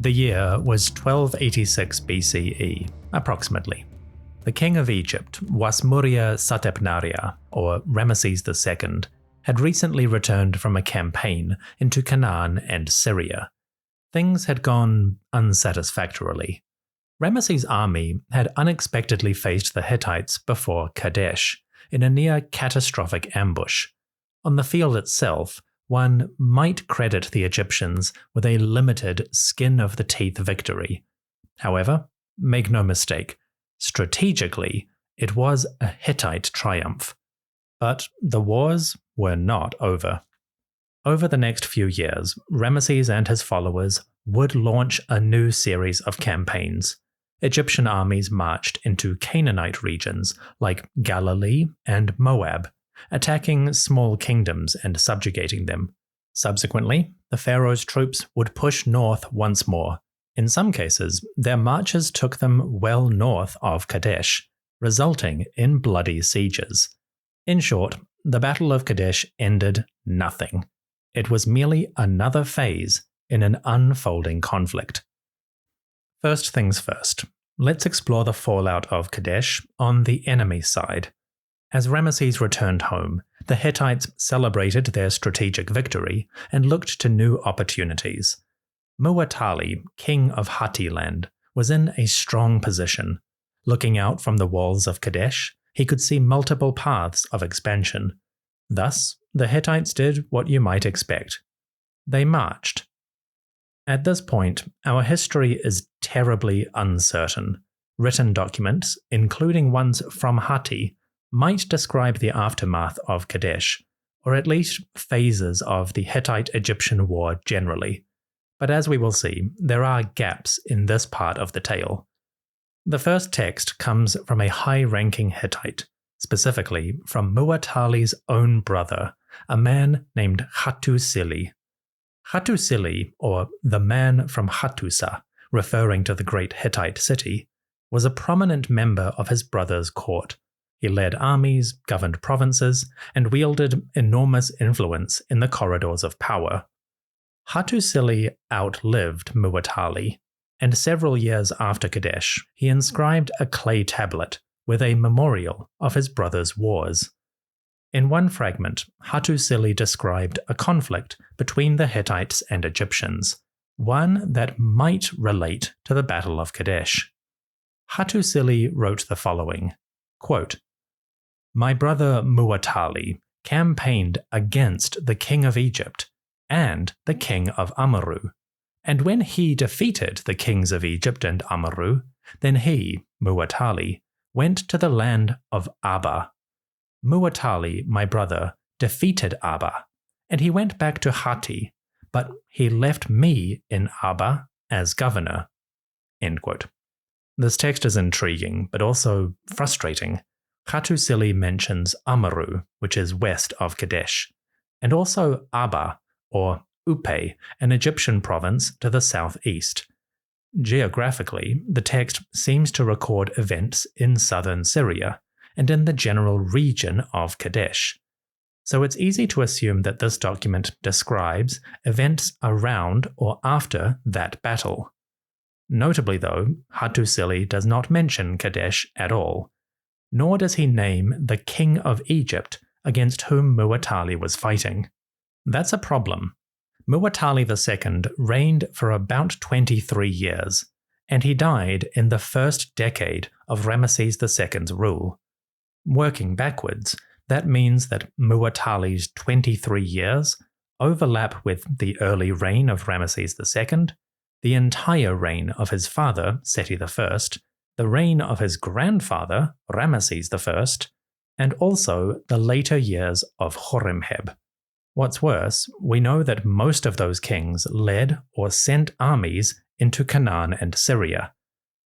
The year was 1286 BCE, approximately. The king of Egypt, Wasmuria Satepnaria, or Ramesses II, had recently returned from a campaign into Canaan and Syria. Things had gone unsatisfactorily. Ramesses' army had unexpectedly faced the Hittites before Kadesh, in a near-catastrophic ambush. On the field itself, one might credit the Egyptians with a limited skin-of-the-teeth victory. However, make no mistake, strategically, it was a Hittite triumph. But the wars were not over. Over the next few years, Ramesses and his followers would launch a new series of campaigns. Egyptian armies marched into Canaanite regions like Galilee and Moab, attacking small kingdoms and subjugating them. Subsequently, the pharaoh's troops would push north once more. In some cases, their marches took them well north of Kadesh, resulting in bloody sieges. In short, the Battle of Kadesh ended nothing. It was merely another phase in an unfolding conflict. First things first, let's explore the fallout of Kadesh on the enemy side. As Ramesses returned home, the Hittites celebrated their strategic victory and looked to new opportunities. Muwattalli, king of Hatti land, was in a strong position. Looking out from the walls of Kadesh, he could see multiple paths of expansion. Thus, the Hittites did what you might expect. They marched. At this point, our history is terribly uncertain. Written documents, including ones from Hatti, might describe the aftermath of Kadesh, or at least phases of the Hittite-Egyptian war generally. But as we will see, there are gaps in this part of the tale. The first text comes from a high-ranking Hittite, specifically from Muwattalli's own brother, a man named Hattusili. Hattusili, or the man from Hattusa, referring to the great Hittite city, was a prominent member of his brother's court. He led armies, governed provinces, and wielded enormous influence in the corridors of power. Hattusili outlived Muwattalli, and several years after Kadesh, he inscribed a clay tablet with a memorial of his brother's wars. In one fragment, Hattusili described a conflict between the Hittites and Egyptians, one that might relate to the Battle of Kadesh. Hattusili wrote the following, quote, "My brother Muwattalli campaigned against the king of Egypt and the king of Amurru, and when he defeated the kings of Egypt and Amurru, then he, Muwattalli, went to the land of Abba. Muwattalli, my brother, defeated Abba, and he went back to Hatti, but he left me in Abba as governor." End quote. This text is intriguing, but also frustrating. Hattusili mentions Amurru, which is west of Kadesh, and also Abba, or Upe, an Egyptian province to the southeast. Geographically, the text seems to record events in southern Syria, and in the general region of Kadesh. So it's easy to assume that this document describes events around or after that battle. Notably though, Hattusili does not mention Kadesh at all, nor does he name the king of Egypt against whom Muwattalli was fighting. That's a problem. Muwattalli II reigned for about 23 years, and he died in the first decade of Ramesses II's rule. Working backwards, that means that Muwattalli's 23 years overlap with the early reign of Ramesses II, the entire reign of his father, Seti I, the reign of his grandfather, Ramesses I, and also the later years of Horemheb. What's worse, we know that most of those kings led or sent armies into Canaan and Syria.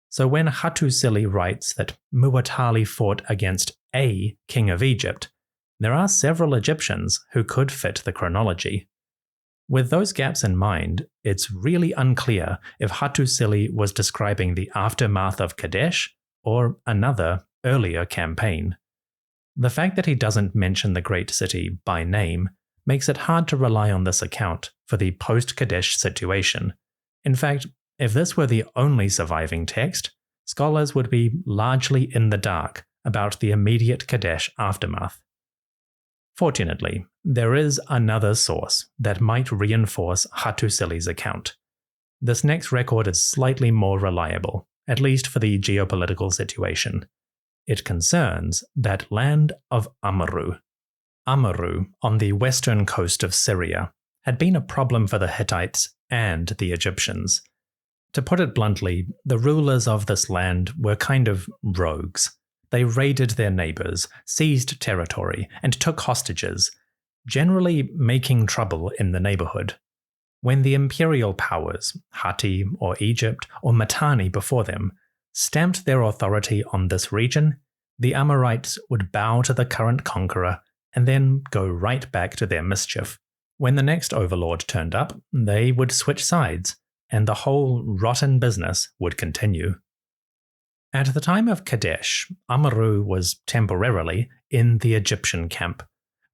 So when Hattusili writes that Muwattalli fought against a king of Egypt, there are several Egyptians who could fit the chronology. With those gaps in mind, it's really unclear if Hattusili was describing the aftermath of Kadesh or another, earlier campaign. The fact that he doesn't mention the great city by name makes it hard to rely on this account for the post-Kadesh situation. In fact, If this were the only surviving text, scholars would be largely in the dark about the immediate Kadesh aftermath. Fortunately, there is another source that might reinforce Hattusili's account. This next record is slightly more reliable, at least for the geopolitical situation. It concerns that land of Amurru. Amurru, on the western coast of Syria, had been a problem for the Hittites and the Egyptians. To put it bluntly, the rulers of this land were kind of rogues. They raided their neighbors, seized territory, and took hostages, generally making trouble in the neighborhood. When the imperial powers, Hatti or Egypt or Mitanni before them, stamped their authority on this region, the Amorites would bow to the current conqueror and then go right back to their mischief. When the next overlord turned up, they would switch sides, and the whole rotten business would continue. At the time of Kadesh, Amurru was temporarily in the Egyptian camp.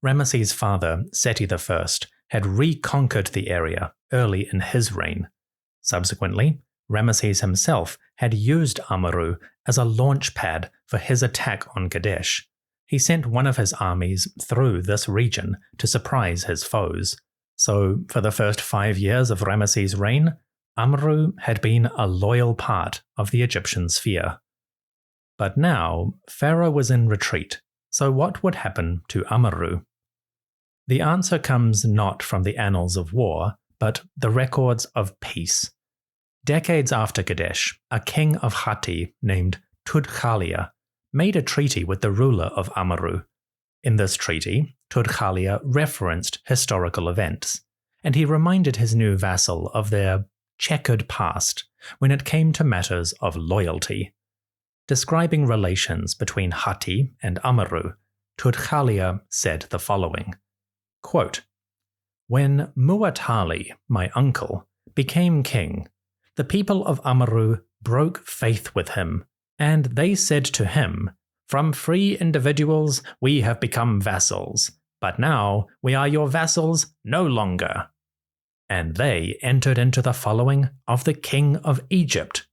Ramesses' father, Seti I, had reconquered the area early in his reign. Subsequently, Ramesses himself had used Amurru as a launch pad for his attack on Kadesh. He sent one of his armies through this region to surprise his foes. So, for the first 5 years of Ramesses' reign, Amurru had been a loyal part of the Egyptian sphere. But now, Pharaoh was in retreat, so what would happen to Amurru? The answer comes not from the annals of war, but the records of peace. Decades after Kadesh, a king of Hatti named Tudkhaliya made a treaty with the ruler of Amurru. In this treaty, Tudkhaliya referenced historical events, and he reminded his new vassal of their checkered past when it came to matters of loyalty. Describing relations between Hatti and Amurru, Tudkhaliya said the following, quote, "When Muwattalli, my uncle, became king, the people of Amurru broke faith with him, and they said to him, 'From free individuals we have become vassals, but now we are your vassals no longer.' And they entered into the following of the king of Egypt.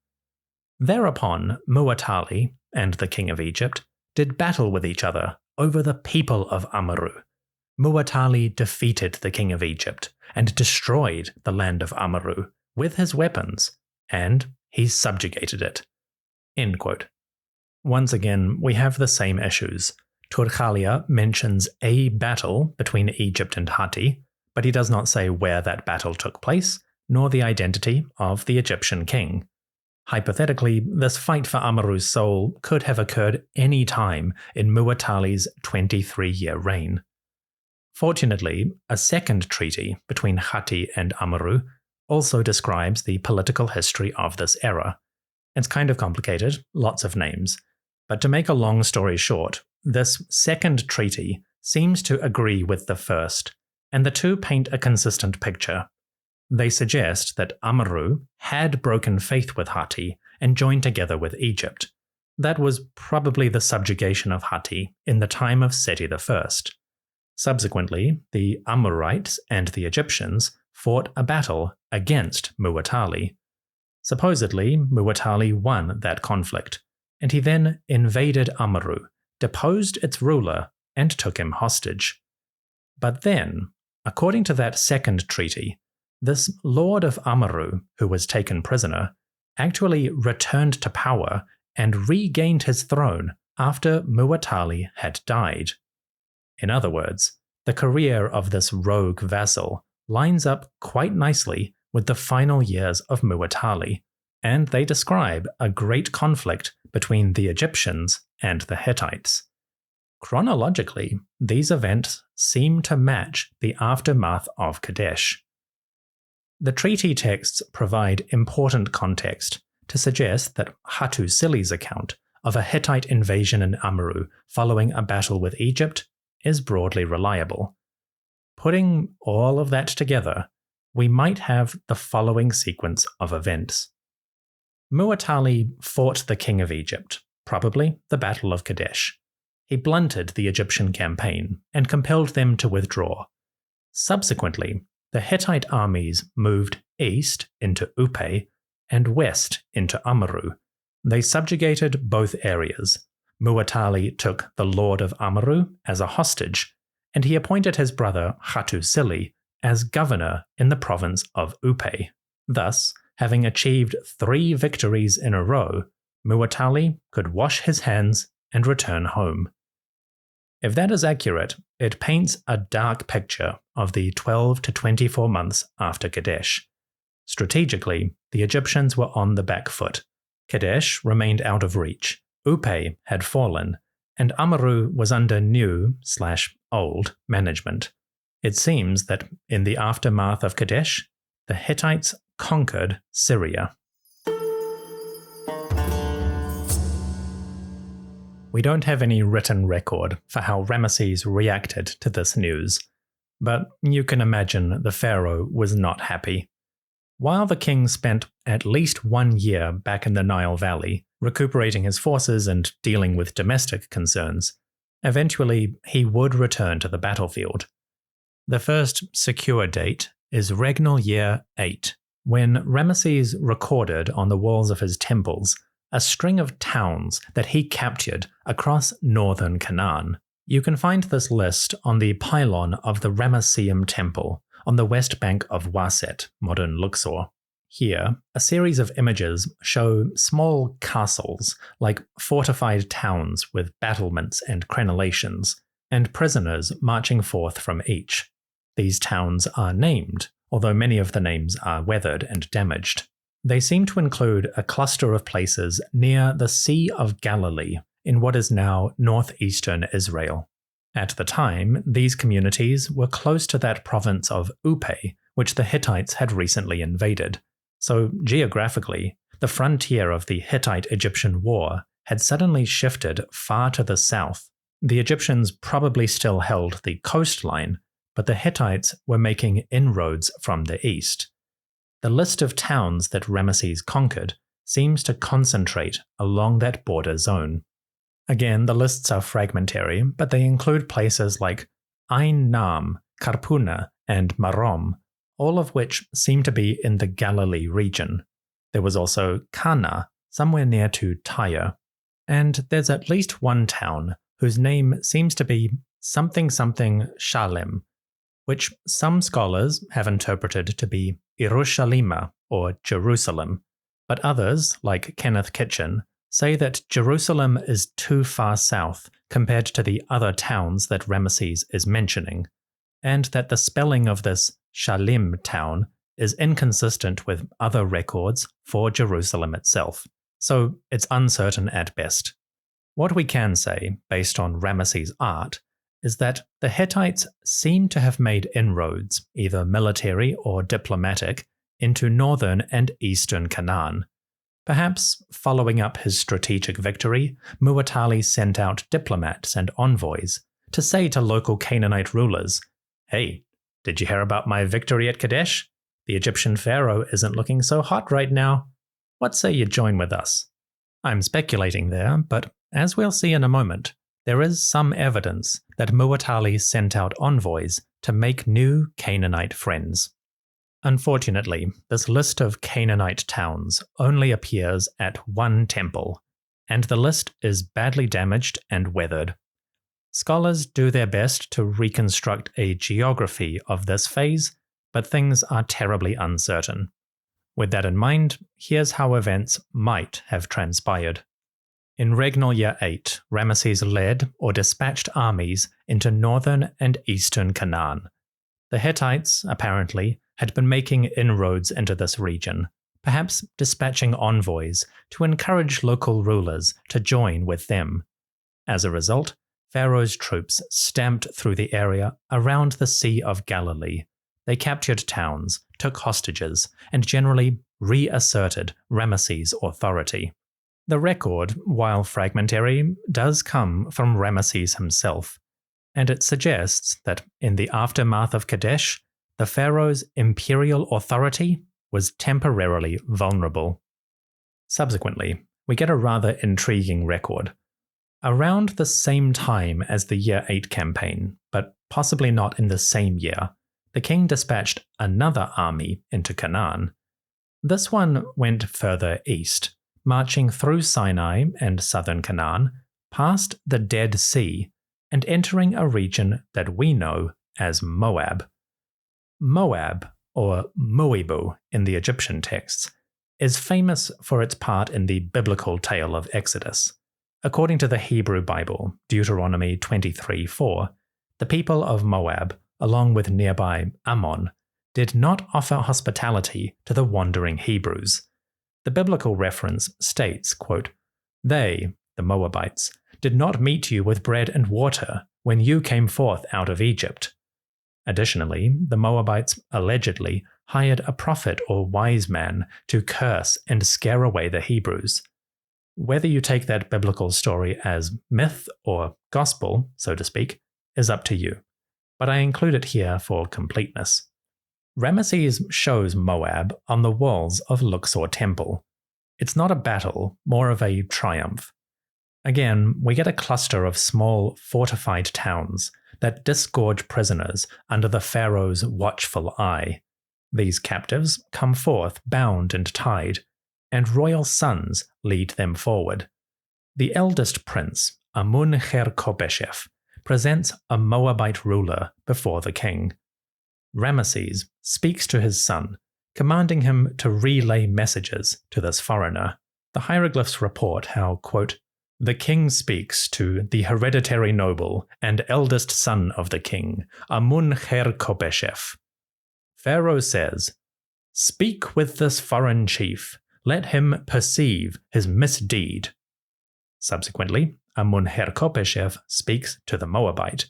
Thereupon Muwattalli and the king of Egypt did battle with each other over the people of Amurru. Muwattalli defeated the king of Egypt and destroyed the land of Amurru with his weapons, and he subjugated it." End quote. Once again, we have the same issues. Tudkhaliya mentions a battle between Egypt and Hatti, but he does not say where that battle took place, nor the identity of the Egyptian king. Hypothetically, this fight for Amurru's soul could have occurred any time in Muwattalli's 23-year reign. Fortunately, a second treaty between Hatti and Amurru also describes the political history of this era. It's kind of complicated, lots of names, but to make a long story short, this second treaty seems to agree with the first, and the two paint a consistent picture. They suggest that Amurru had broken faith with Hatti and joined together with Egypt. That was probably the subjugation of Hatti in the time of Seti I. Subsequently, the Amorites and the Egyptians fought a battle against Muwattalli. Supposedly, Muwattalli won that conflict, and he then invaded Amurru, deposed its ruler, and took him hostage. But then, according to that second treaty, this lord of Amurru, who was taken prisoner, actually returned to power and regained his throne after Muwattalli had died. In other words, the career of this rogue vassal lines up quite nicely with the final years of Muwattalli, and they describe a great conflict between the Egyptians and the Hittites. Chronologically, these events seem to match the aftermath of Kadesh. The treaty texts provide important context to suggest that Hattusili's account of a Hittite invasion in Amurru following a battle with Egypt is broadly reliable. Putting all of that together, we might have the following sequence of events. Muwattalli fought the king of Egypt, probably the Battle of Kadesh. He blunted the Egyptian campaign and compelled them to withdraw. Subsequently, the Hittite armies moved east into Upe, and west into Amurru. They subjugated both areas. Muwattalli took the Lord of Amurru as a hostage, and he appointed his brother Hattusili as governor in the province of Upe. Thus, having achieved 3 victories in a row, Muwattalli could wash his hands and return home. If that is accurate, it paints a dark picture of the 12 to 24 months after Kadesh. Strategically, the Egyptians were on the back foot. Kadesh remained out of reach, Upe had fallen, and Amurru was under new/old management. It seems that in the aftermath of Kadesh, the Hittites conquered Syria. We don't have any written record for how Ramesses reacted to this news, but you can imagine the pharaoh was not happy. While the king spent at least 1 year back in the Nile Valley, recuperating his forces and dealing with domestic concerns, eventually he would return to the battlefield. The first secure date is regnal year 8, when Ramesses recorded on the walls of his temples a string of towns that he captured across northern Canaan. You can find this list on the pylon of the Ramesseum temple on the west bank of Waset, modern Luxor. Here, a series of images show small castles, like fortified towns with battlements and crenellations, and prisoners marching forth from each. These towns are named, although many of the names are weathered and damaged. They seem to include a cluster of places near the Sea of Galilee, in what is now northeastern Israel. At the time, these communities were close to that province of Upe, which the Hittites had recently invaded. So geographically, the frontier of the Hittite-Egyptian War had suddenly shifted far to the south. The Egyptians probably still held the coastline, but the Hittites were making inroads from the east. The list of towns that Ramesses conquered seems to concentrate along that border zone. Again, the lists are fragmentary, but they include places like Ain Nam, Karpuna, and Marom, all of which seem to be in the Galilee region. There was also Kana, somewhere near to Tyre. And there's at least one town whose name seems to be something Shalem, which some scholars have interpreted to be Yerushalima or Jerusalem, but others, like Kenneth Kitchen, say that Jerusalem is too far south compared to the other towns that Ramesses is mentioning, and that the spelling of this Shalim town is inconsistent with other records for Jerusalem itself, so it's uncertain at best. What we can say, based on Ramesses' art, is that the Hittites seem to have made inroads, either military or diplomatic, into northern and eastern Canaan. Perhaps following up his strategic victory, Muwattalli sent out diplomats and envoys to say to local Canaanite rulers, "Hey, did you hear about my victory at Kadesh? The Egyptian pharaoh isn't looking so hot right now. What say you join with us?" I'm speculating there, but as we'll see in a moment, there is some evidence that Muwattalli sent out envoys to make new Canaanite friends. Unfortunately, this list of Canaanite towns only appears at one temple, and the list is badly damaged and weathered. Scholars do their best to reconstruct a geography of this phase, but things are terribly uncertain. With that in mind, here's how events might have transpired. In regnal year 8, Ramesses led or dispatched armies into northern and eastern Canaan. The Hittites, apparently, had been making inroads into this region, perhaps dispatching envoys to encourage local rulers to join with them. As a result, Pharaoh's troops stamped through the area around the Sea of Galilee. They captured towns, took hostages, and generally reasserted Ramesses' authority. The record, while fragmentary, does come from Ramesses himself, and it suggests that in the aftermath of Kadesh, the pharaoh's imperial authority was temporarily vulnerable. Subsequently, we get a rather intriguing record. Around the same time as the Year 8 campaign, but possibly not in the same year, the king dispatched another army into Canaan. This one went further east, marching through Sinai and southern Canaan, past the Dead Sea, and entering a region that we know as Moab. Moab, or Mwibw in the Egyptian texts, is famous for its part in the biblical tale of Exodus. According to the Hebrew Bible, Deuteronomy 23:4, the people of Moab, along with nearby Ammon, did not offer hospitality to the wandering Hebrews. The biblical reference states, quote, "They, the Moabites, did not meet you with bread and water when you came forth out of Egypt." Additionally, the Moabites allegedly hired a prophet or wise man to curse and scare away the Hebrews. Whether you take that biblical story as myth or gospel, so to speak, is up to you, but I include it here for completeness. Ramesses shows Moab on the walls of Luxor Temple. It's not a battle, more of a triumph. Again, we get a cluster of small, fortified towns that disgorge prisoners under the pharaoh's watchful eye. These captives come forth bound and tied, and royal sons lead them forward. The eldest prince, Amurru, presents a Moabite ruler before the king. Ramesses speaks to his son, commanding him to relay messages to this foreigner. The hieroglyphs report how, quote, "The king speaks to the hereditary noble and eldest son of the king, Amurru. Pharaoh says, 'Speak with this foreign chief, let him perceive his misdeed.'" Subsequently, Amurru speaks to the Moabite,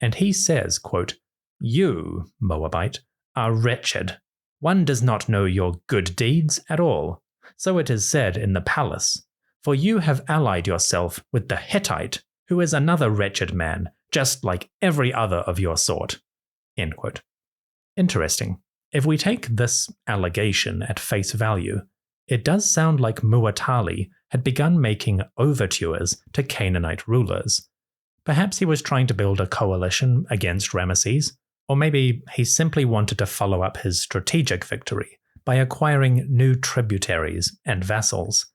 and he says, quote, "You, Moabite, are wretched. One does not know your good deeds at all. So it is said in the palace, for you have allied yourself with the Hittite, who is another wretched man, just like every other of your sort." End quote. Interesting. If we take this allegation at face value, it does sound like Muwattalli had begun making overtures to Canaanite rulers. Perhaps he was trying to build a coalition against Ramesses, or maybe he simply wanted to follow up his strategic victory by acquiring new tributaries and vassals.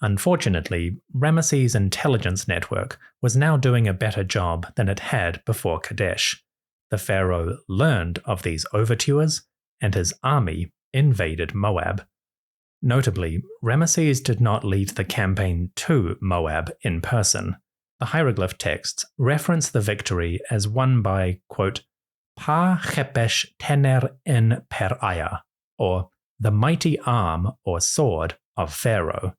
Unfortunately, Ramesses' intelligence network was now doing a better job than it had before Kadesh. The pharaoh learned of these overtures, and his army invaded Moab. Notably, Ramesses did not lead the campaign to Moab in person. The hieroglyph texts reference the victory as won by, quote, "Pa chepesh tener en peraya," or the mighty arm or sword of Pharaoh.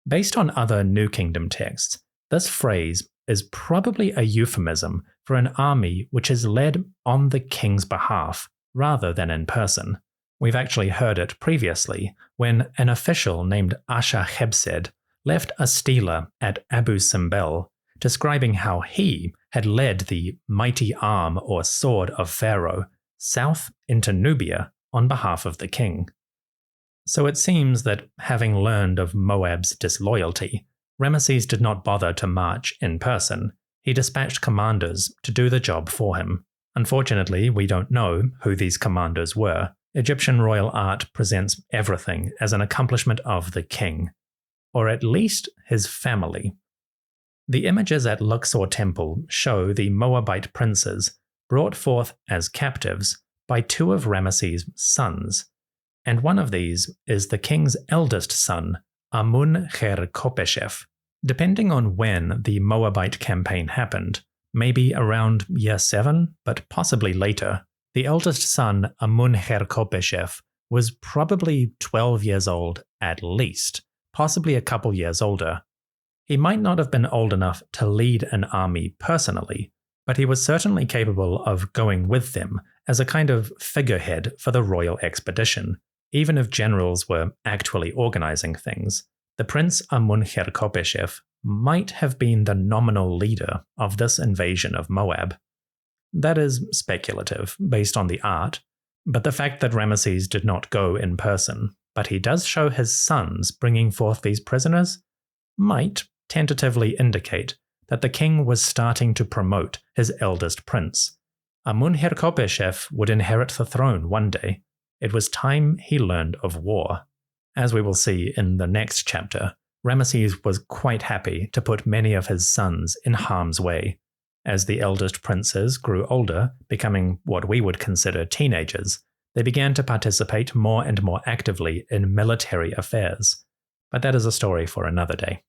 Based on other New Kingdom texts, this phrase is probably a euphemism for an army which is led on the king's behalf rather than in person. We've actually heard it previously when an official named Ashahebsed left a stela at Abu Simbel, describing how he had led the mighty arm or sword of Pharaoh south into Nubia on behalf of the king. So it seems that having learned of Moab's disloyalty, Ramesses did not bother to march in person. He dispatched commanders to do the job for him. Unfortunately, we don't know who these commanders were. Egyptian royal art presents everything as an accomplishment of the king, or at least his family. The images at Luxor Temple show the Moabite princes brought forth as captives by two of Ramesses' sons, and one of these is the king's eldest son, Amurru. Depending on when the Moabite campaign happened, maybe around year 7, but possibly later, the eldest son, Amurru, was probably 12 years old at least, possibly a couple years older. He might not have been old enough to lead an army personally, but he was certainly capable of going with them as a kind of figurehead for the royal expedition, even if generals were actually organizing things. The Prince Amurru might have been the nominal leader of this invasion of Moab. That is speculative, based on the art, but the fact that Ramesses did not go in person, but he does show his sons bringing forth these prisoners, might tentatively indicate that the king was starting to promote his eldest prince. Amurru would inherit the throne one day. It was time he learned of war. As we will see in the next chapter, Ramesses was quite happy to put many of his sons in harm's way. As the eldest princes grew older, becoming what we would consider teenagers, they began to participate more and more actively in military affairs. But that is a story for another day.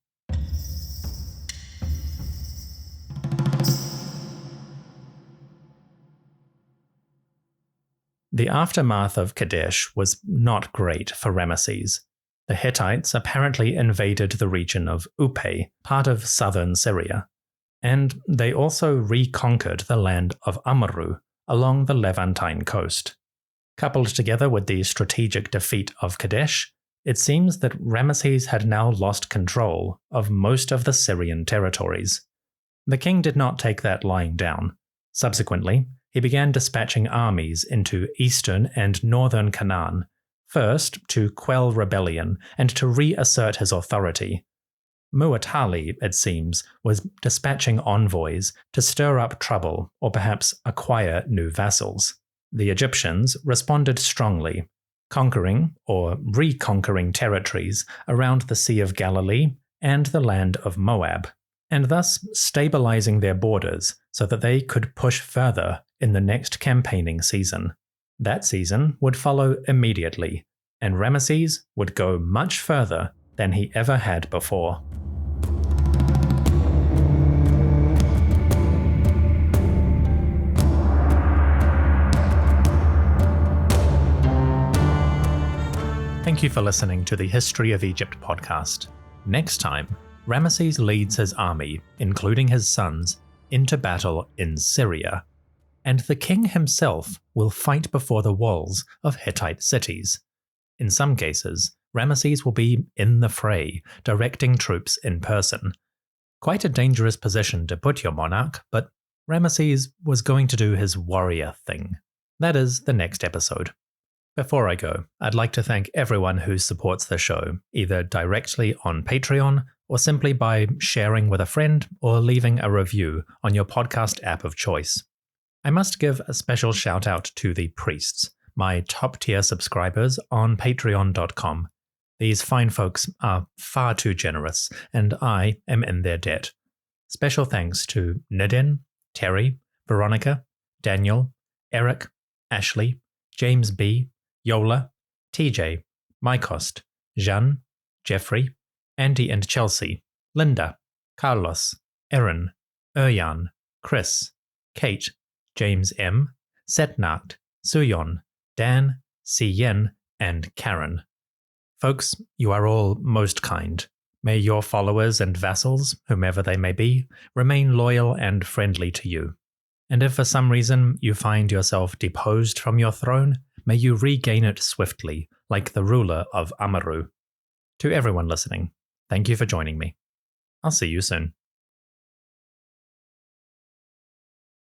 The aftermath of Kadesh was not great for Ramesses. The Hittites apparently invaded the region of Upe, part of southern Syria, and they also reconquered the land of Amurru along the Levantine coast. Coupled together with the strategic defeat of Kadesh, it seems that Ramesses had now lost control of most of the Syrian territories. The king did not take that lying down. Subsequently, he began dispatching armies into eastern and northern Canaan, first to quell rebellion and to reassert his authority. Muwattalli, it seems, was dispatching envoys to stir up trouble or perhaps acquire new vassals. The Egyptians responded strongly, conquering or reconquering territories around the Sea of Galilee and the land of Moab, and thus stabilizing their borders so that they could push further in the next campaigning season. That season would follow immediately, and Ramesses would go much further than he ever had before. Thank you for listening to the History of Egypt podcast. Next time, Ramesses leads his army, including his sons, into battle in Syria, and the king himself will fight before the walls of Hittite cities. In some cases, Ramesses will be in the fray, directing troops in person. Quite a dangerous position to put your monarch, but Ramesses was going to do his warrior thing. That is the next episode. Before I go, I'd like to thank everyone who supports the show, either directly on Patreon or simply by sharing with a friend or leaving a review on your podcast app of choice. I must give a special shout out to the priests, my top-tier subscribers on patreon.com. These fine folks are far too generous, and I am in their debt. Special thanks to Nadine, Terry, Veronica, Daniel, Eric, Ashley, James B., Yola, TJ, Mycost, Jean, Jeffrey, Andy and Chelsea, Linda, Carlos, Erin, Erjan, Chris, Kate, James M., Setnacht, Suyon, Dan, Siyen, and Karen. Folks, you are all most kind. May your followers and vassals, whomever they may be, remain loyal and friendly to you. And if for some reason you find yourself deposed from your throne, may you regain it swiftly, like the ruler of Amurru. To everyone listening, thank you for joining me. I'll see you soon.